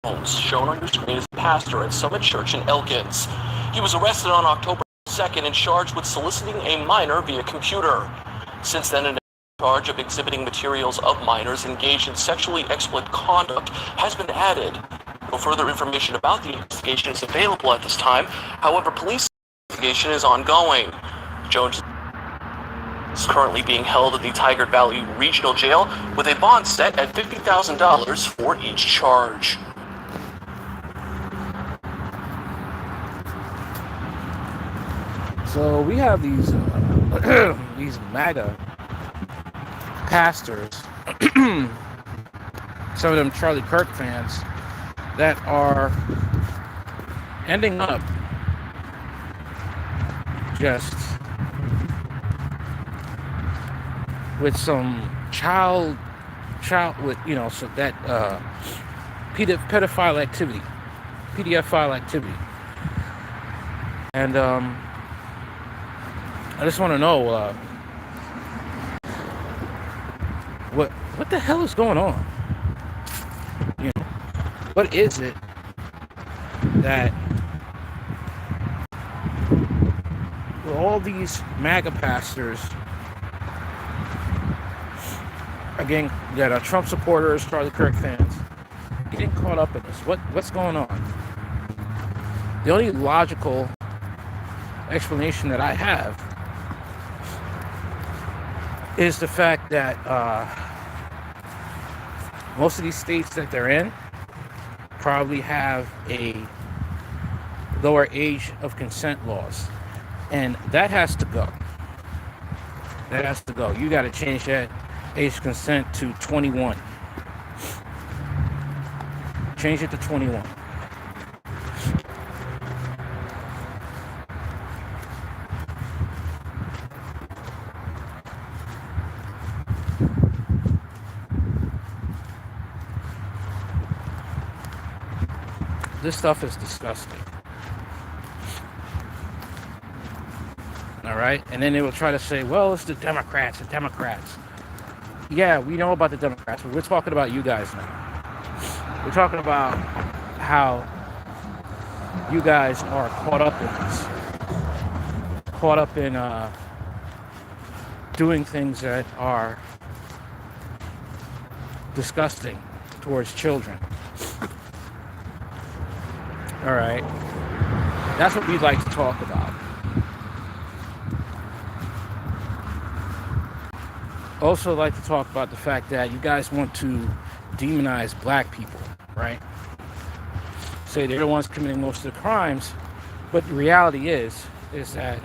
shown on your screen is a pastor at Summit Church in Elkins. He was arrested on October 2nd and charged with soliciting a minor via computer. Since then, an charge of exhibiting materials of minors engaged in sexually explicit conduct has been added. No further information about the investigation is available at this time. However, police investigation is ongoing. Jones is currently being held at the Tigard Valley Regional Jail with a bond set at $50,000 for each charge. So we have these these Maga pastors, some of them Charlie Kirk fans, that are ending up just with some child with, you know, so that pedophile activity, pedophile activity, and I just want to know what the hell is going on? You know, what is it that all these MAGA pastors, again, that are Trump supporters, Charlie Kirk fans, getting caught up in this? What's going on? The only logical explanation that I have is the fact that most of these states that they're in probably have a lower age of consent laws, and that has to go. That has to go. You got to change that age of consent to 21. Change it to 21. This stuff is disgusting. All right? And then they will try to say, well, it's the Democrats, the Democrats. Yeah, we know about the Democrats, but we're talking about you guys now. We're talking about how you guys are caught up in this. Caught up in doing things that are disgusting towards children. All right, that's what we'd like to talk about. Also like to talk about the fact that you guys want to demonize black people, right? Say they're the ones committing most of the crimes, but the reality is that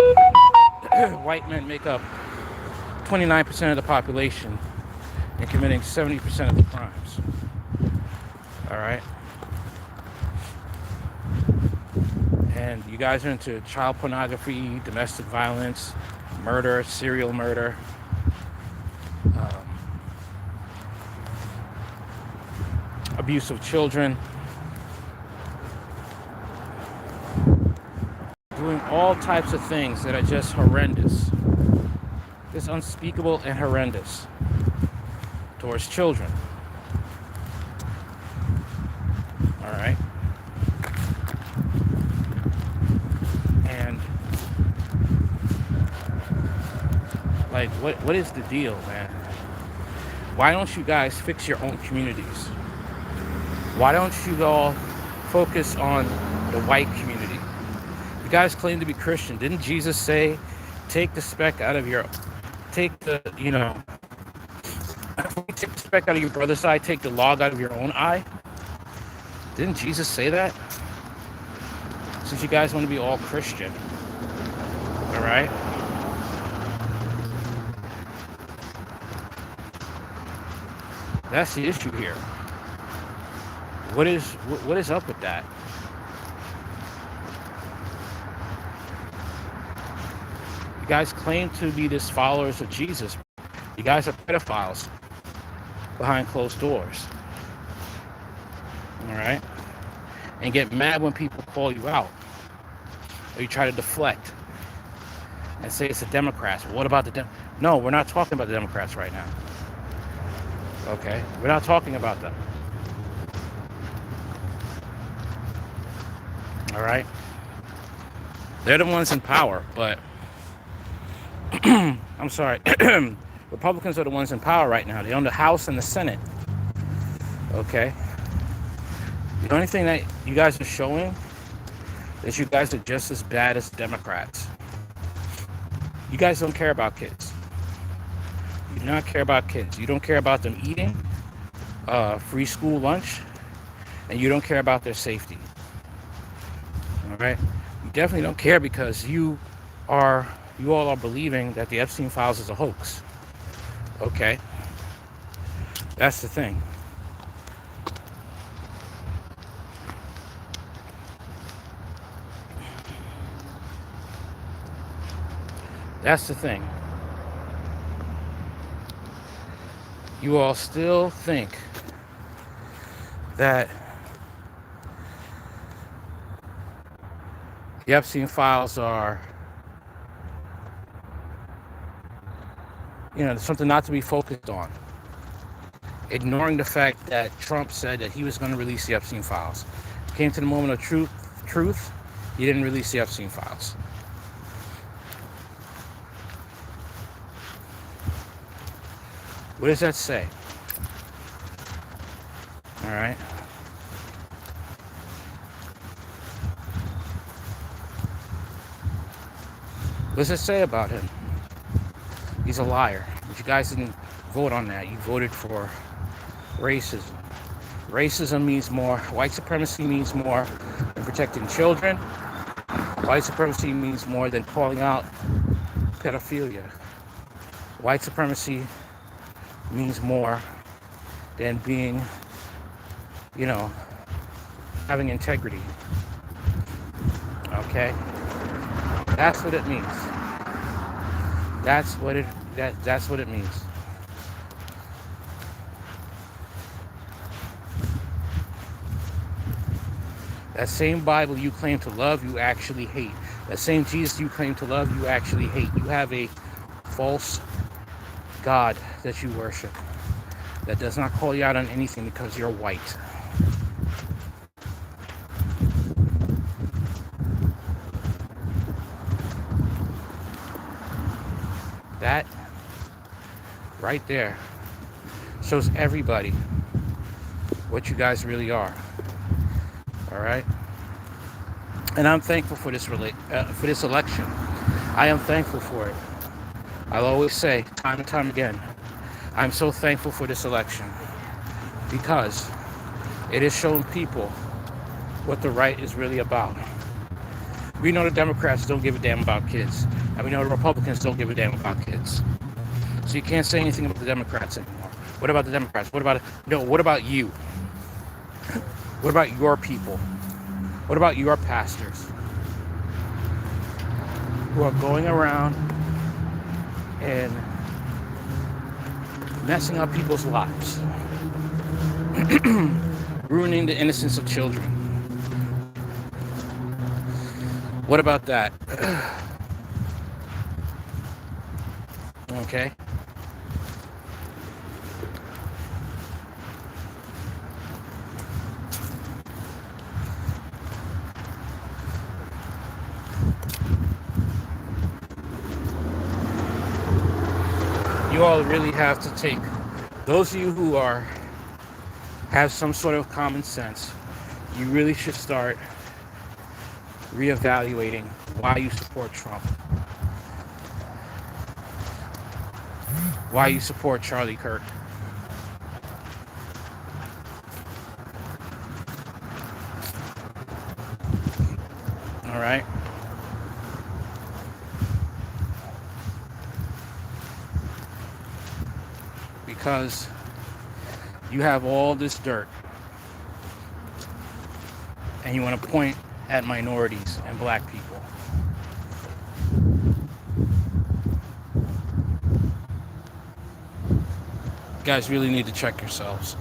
white men make up 29% of the population and committing 70% of the crimes. All right. And you guys are into child pornography, domestic violence, murder, serial murder, abuse of children, doing all types of things that are just horrendous, just unspeakable and horrendous towards children. All right. Like, what is the deal, man? Why don't you guys fix your own communities? Why don't you all focus on the white community? You guys claim to be Christian. Didn't Jesus say, take the speck out of your, take the speck out of your brother's eye, take the log out of your own eye? Didn't Jesus say that? Since you guys want to be all Christian. All right? That's the issue here. What is up with that? You guys claim to be this followers of Jesus. You guys are pedophiles behind closed doors. All right? And get mad when people call you out. Or you try to deflect and say it's the Democrats. What about the No, we're not talking about the Democrats right now. Okay? We're not talking about them. All right? They're the ones in power, but I'm sorry. Republicans are the ones in power right now. They own the House and the Senate. Okay? The only thing that you guys are showing is you guys are just as bad as Democrats. You guys don't care about kids. You do not care about kids. You don't care about them eating free school lunch, and you don't care about their safety. All right? You definitely don't care because you all are believing that the Epstein files is a hoax. Okay? That's the thing. That's the thing. You all still think that the Epstein files are, something not to be focused on. Ignoring the fact that Trump said that he was going to release the Epstein files. Came to the moment of truth, he didn't release the Epstein files. What does that say? All right. What does it say about him? He's a liar. But you guys didn't vote on that. You voted for racism. Racism means more. White supremacy means more than protecting children. White supremacy means more than calling out pedophilia. White supremacy means more than being, having integrity. Okay? That's what it means. That's what it means. That same Bible you claim to love, you actually hate. That same Jesus you claim to love, you actually hate. You have a false God that you worship that does not call you out on anything because you're white. That right there shows everybody what you guys really are. All right? And I'm thankful for this election. I am thankful for it. I'll always say, time and time again, I'm so thankful for this election because it is showing people what the right is really about. We know the Democrats don't give a damn about kids, and we know the Republicans don't give a damn about kids. So you can't say anything about the Democrats anymore. What about the Democrats? What about you? What about your people? What about your pastors who are going around and messing up people's lives, ruining the innocence of children? What about that? Okay. You all really have to take, those of you who have some sort of common sense, you really should start reevaluating why you support Trump, why you support Charlie Kirk. All right? Because you have all this dirt and you want to point at minorities and black people. You guys really need to check yourselves.